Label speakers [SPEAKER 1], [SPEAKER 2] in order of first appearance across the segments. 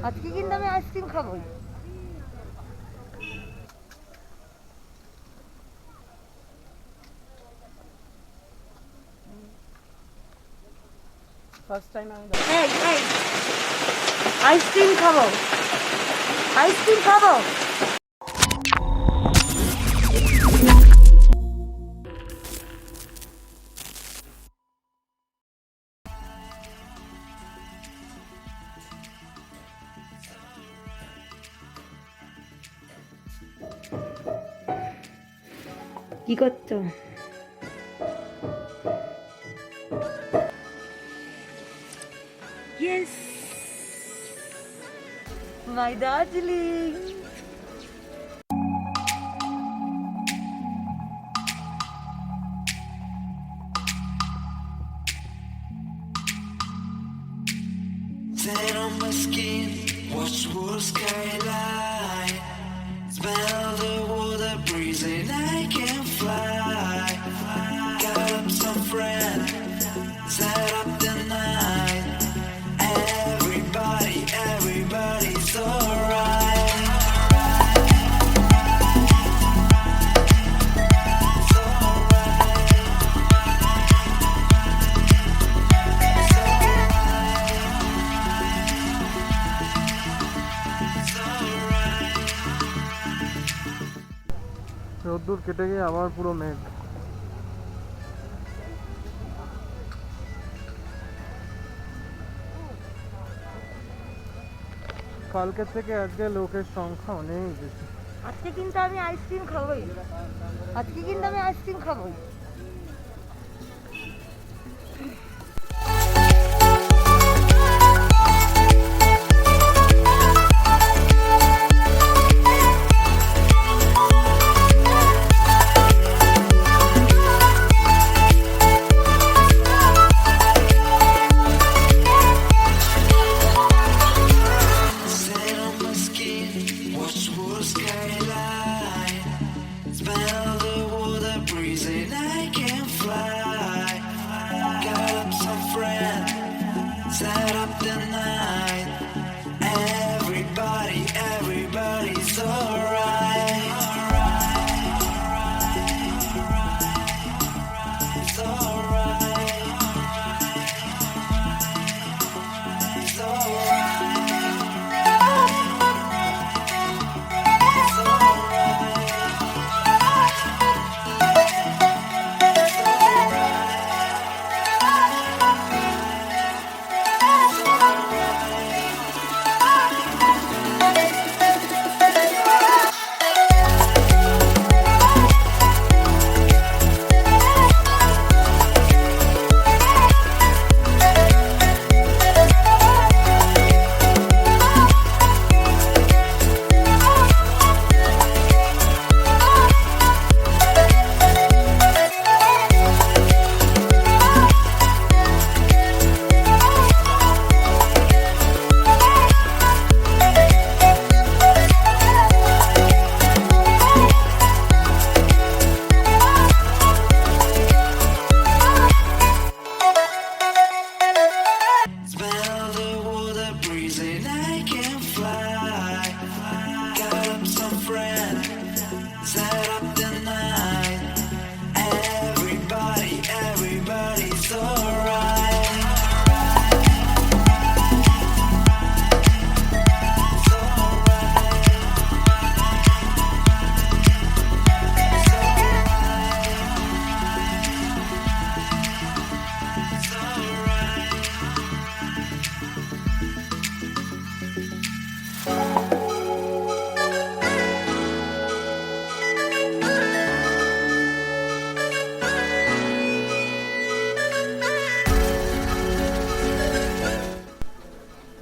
[SPEAKER 1] আজকে কিন্তু আমি আইসক্রিম খাবোই।
[SPEAKER 2] ফার্স্ট টাইম আমি
[SPEAKER 1] আইসক্রিম খাবো, আইসক্রিম খাবো। কি করছো? Yes, my Darjeeling.
[SPEAKER 3] Set on my skin, watch world skyline. Smell the water breeze and I can fly. Got up some friend, set up the night. Everybody's alright. It's alright.
[SPEAKER 2] রোদ্দুর কেটে গিয়ে আবার পুরো মেঘ। কালকে থেকে আজকে লোকের সংখ্যা অনেক বেশি।
[SPEAKER 1] আজকে কিন্তু আমি আইসক্রিম খাবোই, আজকে কিন্তু আমি আইসক্রিম খাবোই।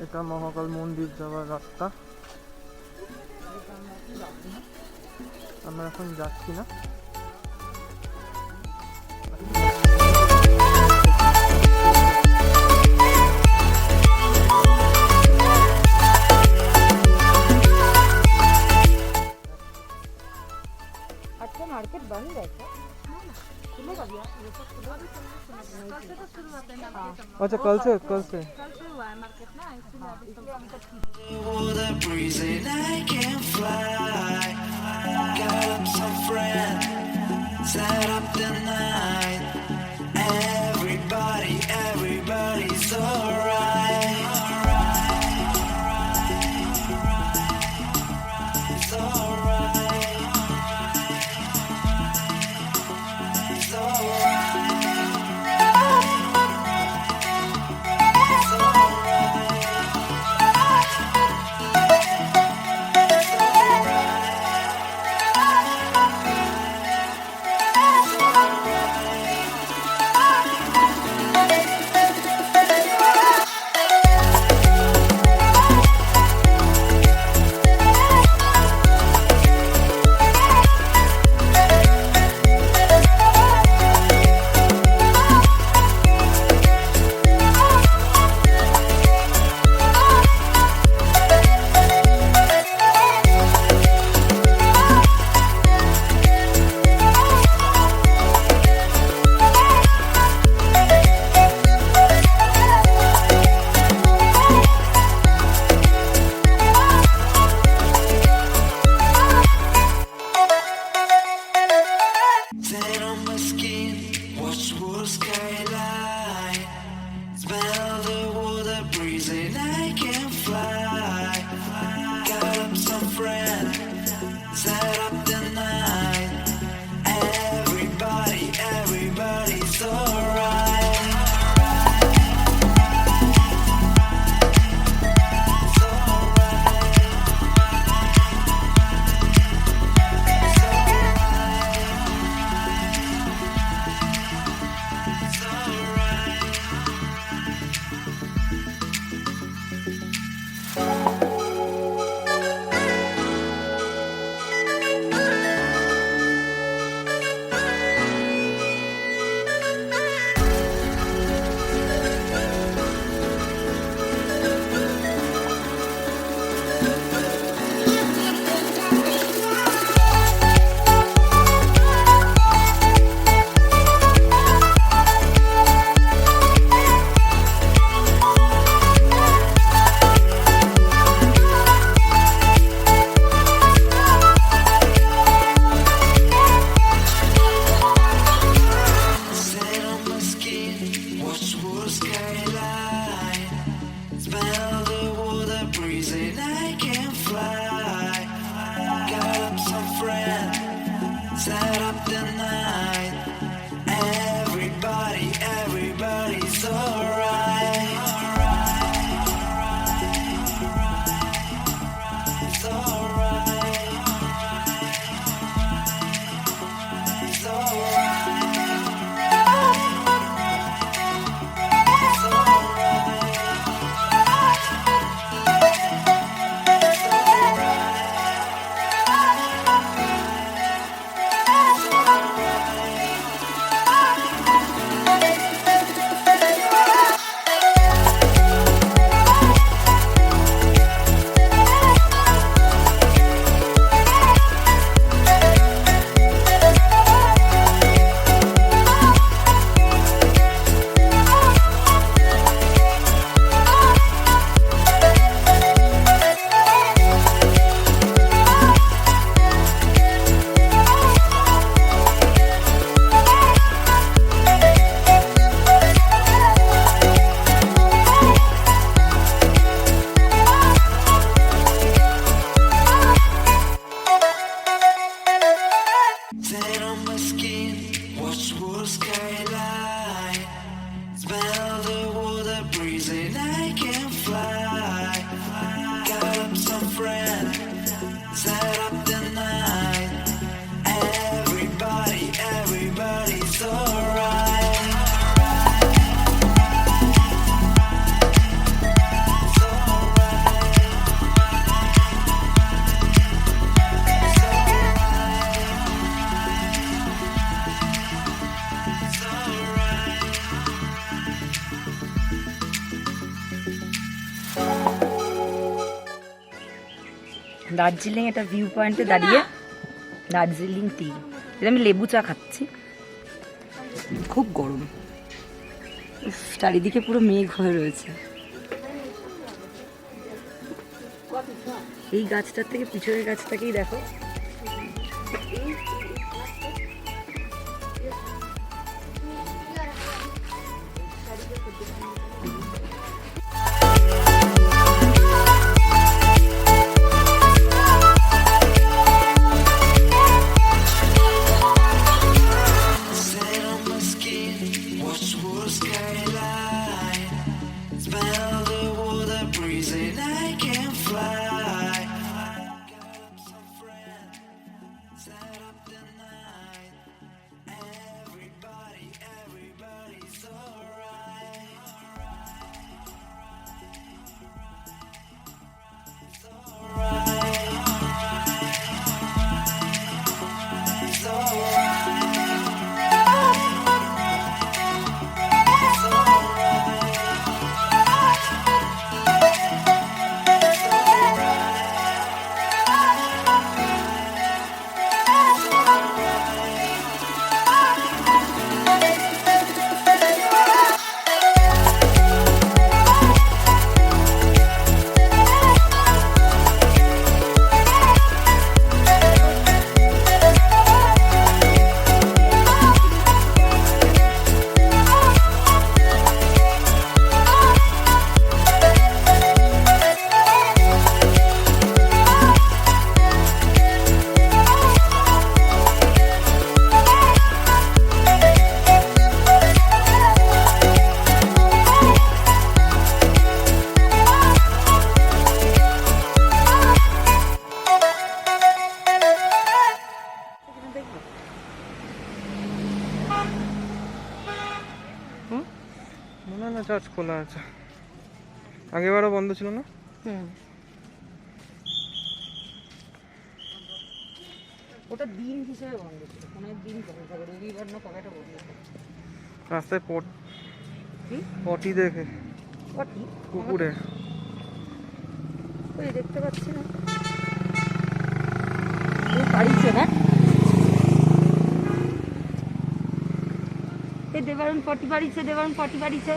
[SPEAKER 2] এটা মহাকাল মন্দির যাওয়ার রাস্তা। আমরা এখন যাচ্ছি না।
[SPEAKER 1] अच्छा मार्केट बंद है क्या?
[SPEAKER 2] अच्छा कल से
[SPEAKER 4] हुआ है मार्केट ना, इसलिए अभी तो
[SPEAKER 3] Water breezing, I can fly. Got up some friends, set up the night. Everybody's alright. It's alright. It's Sand on my skin, watch world skyline. Smell the water breezing, I can fly. Got up some friends, set up the night. Everybody's alright. It's alright. It's alright. Sand on my skin, watch world skyline. Smell the water breezing, I can fly. Got up some friends, set up the night. Everybody's alright. It's alright. It's alright. It's Sand on my skin, watch world skyline. Smell the water breezing, I can fly. Got up some friends, set up the night. Everybody's alright. It's alright. It's alright. It's alright.
[SPEAKER 4] Darjeeling একটা view পয়েন্টে দাঁড়িয়ে দার্জিলিং টি, এটা আমি লেবু চা খাচ্ছি। খুব গরম, চারিদিকে পুরো মেঘ হয়ে রয়েছে। এই গাছটার থেকে পিছনের গাছটাকেই দেখো।
[SPEAKER 3] Set on my skin, watch world skyline. Smell the water breezing, I can fly. Got up some friend, set up the night. Everybody's alright. It's alright. It's
[SPEAKER 2] মনে না চার্জ খোলা আছে, আগেবারও বন্ধ ছিল না।
[SPEAKER 4] ওটা দিন হিসেবে বন্ধ ছিল, কোনো দিন বন্ধ থাকে, রবিবার না কবেটা বন্ধ থাকে।
[SPEAKER 2] রাস্তায়
[SPEAKER 4] কি
[SPEAKER 2] পটি দেখে
[SPEAKER 4] পটি
[SPEAKER 2] কুকুরে।
[SPEAKER 4] ওই দেখতে পাচ্ছি না, বাড়িছে না এই দেবারুণ পটি বাড়িছে, দেবারুণ পটি বাড়িছে।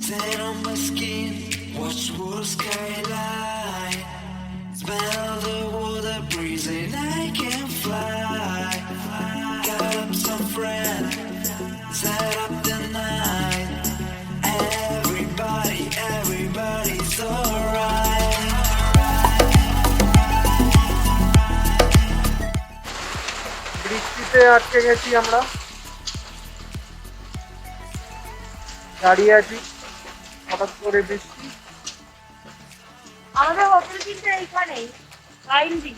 [SPEAKER 3] Set on my skin, watch world skyline. Smell the water breezing, I can fly. Got up some friend, set up the night. Everybody's alright.
[SPEAKER 2] বৃষ্টিতে আটকে গেছি আমরা, দাঁড়িয়ে আছি, হঠাৎ করে বৃষ্টি।
[SPEAKER 1] আমাদের হোটেল কিন্তু এইখানেই লাইনদি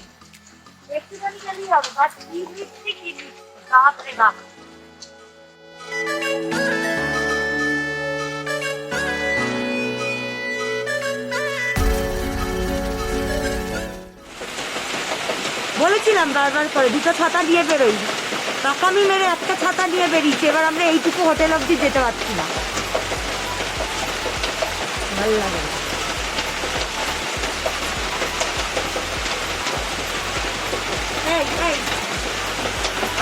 [SPEAKER 1] একটুখানি গেলেই হবে, বাস কি বৃষ্টি বাপ রে বাপ। বলেছিলাম বারবার করে দুটো ছাতা দিয়ে বেরোই, টাকামি মেরে একটা ছাতা নিয়ে বেরিয়েছি, এবার আমরা এইটুকু হোটেল অবধি যেতে পারছি না, ভালো লাগে না।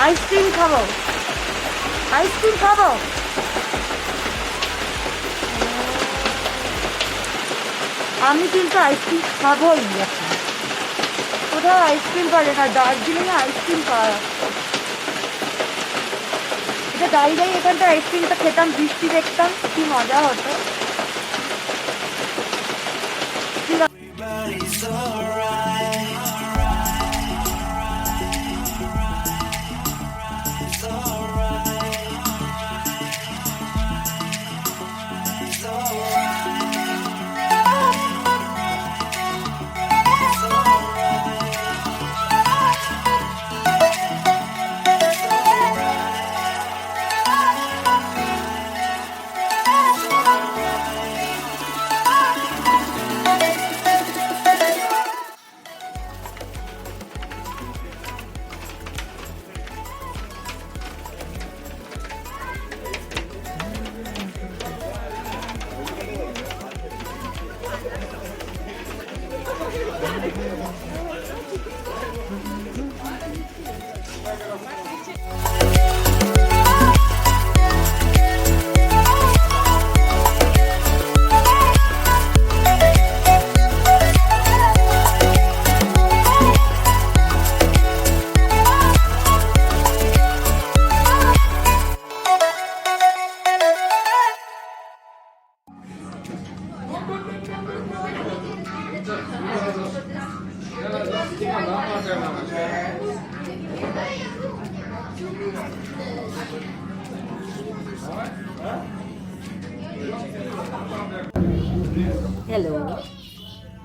[SPEAKER 1] আইসক্রিম খাবো, আইসক্রিম খাবো। আমি কিন্তু আইসক্রিম খাবোই এখন, কোথাও আইসক্রিম পারে না, দার্জিলিং এ আইসক্রিম পাওয়া যাচ্ছে। এটা দাঁড়িয়ে দাঁড়িয়ে এখানটা আইসক্রিমটা খেতাম, বৃষ্টি দেখতাম, কি মজা হতো।
[SPEAKER 3] Everybody's alright. It's alright. It's
[SPEAKER 4] hello,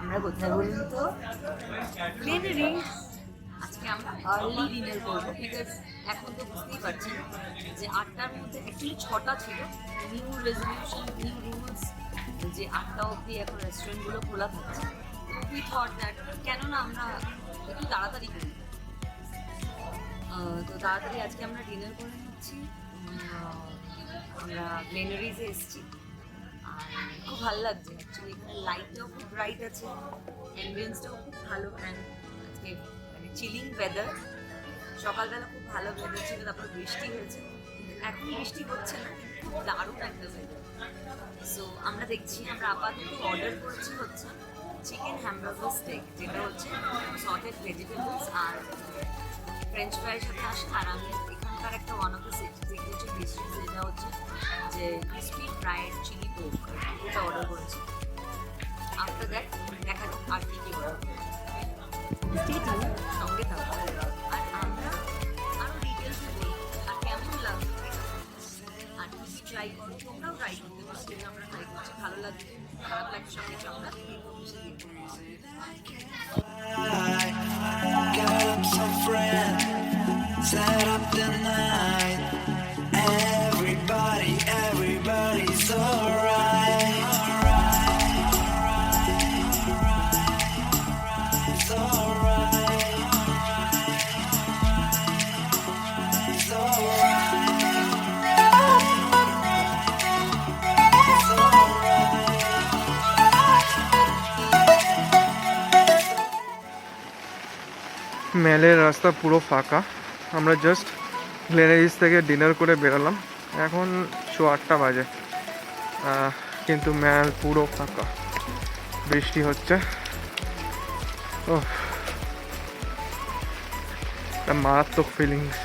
[SPEAKER 4] আমরা কোথায় বলুন তো? গ্লেনারি। আজকে আমরা আর্লি ডিনার করবো, বিকজ এখন তো বুঝতেই পারছি যে 8টার মধ্যে অ্যাকচুয়ালি 6টা ছিল, নিউ রেজলিউশন, নিউ রুলস, যে 8টা অবধি এখন রেস্টুরেন্টগুলো খোলা থাকছে। উই থট দ্যাট কেন না আমরা একটু তাড়াতাড়ি করি। তো তাড়াতাড়ি আজকে আমরা ডিনার করে নিচ্ছি। আমরা গ্লেনারিজে এসেছি আর খুব ভালো লাগছে অ্যাকচুয়ালি। এখানে লাইটটাও খুব ব্রাইট আছে, অ্যাম্বিয়েন্সটাও খুব ভালো, অ্যান্ড আজকে মানে চিলিং ওয়েদার। সকালবেলা খুব ভালো ওয়েদার ছিল, তারপর বৃষ্টি হয়েছে, এখন বৃষ্টি হচ্ছে না, খুব দারুণ একটা ওয়েদার। সো আমরা দেখছি, আমরা আপাতত অর্ডার করেছি হচ্ছে চিকেন হ্যামবার্গার স্টেক, যেটা হচ্ছে সটেড ভেজিটেবলস আর ফ্রেঞ্চ ফ্রাইয়ের সাথে আসে। আর আমি এখানকার একটা one of the signature dishes যেটা হচ্ছে যে ক্রিসপি ফ্রাইড চিলি পোক, ওটা অর্ডার করেছি। আফটার দ্যাট দেখা যাক আর কী কী অর্ডার সঙ্গে থাকবো। আর আমরা আরও ডিটেলসে বলি আর কেমন লাগবে আর কী কী ট্রাই করো, তোমরাও ট্রাই করতে পারো। যেটা আমরা ট্রাই করছি, ভালো লাগবে খারাপ লাগবে সব কিছু আমরা
[SPEAKER 3] Got up some friends, set up the night. Everybody's alright. It's alright. It's alright.
[SPEAKER 2] মেলের রাস্তা পুরো ফাঁকা। আমরা জাস্ট গ্লেনারিজ থেকে ডিনার করে বেরোলাম, এখন 8:15 বাজে, কিন্তু মেল পুরো ফাঁকা, বৃষ্টি হচ্ছে। ও মারাত্মক ফিলিংস,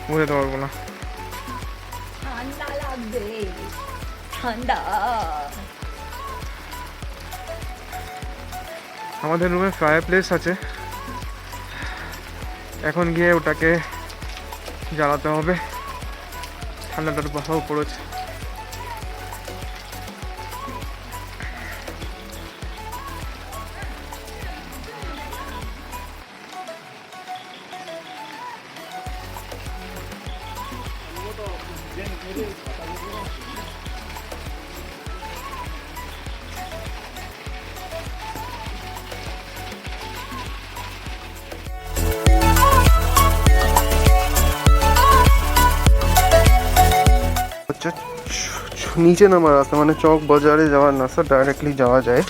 [SPEAKER 2] বুঝতে পারবো না।
[SPEAKER 4] ঠান্ডা লাগবে, ঠান্ডা।
[SPEAKER 2] আমাদের রুমে ফায়ার প্লেস আছে, এখন গিয়ে ওটাকে জ্বালাতে হবে। ঠান্ডাটার প্রভাব পড়েছে। নিচে নামার রাস্তা, মানে চক বাজারে যাওয়ার রাস্তা, ডাইরেক্টলি যাওয়া যায়।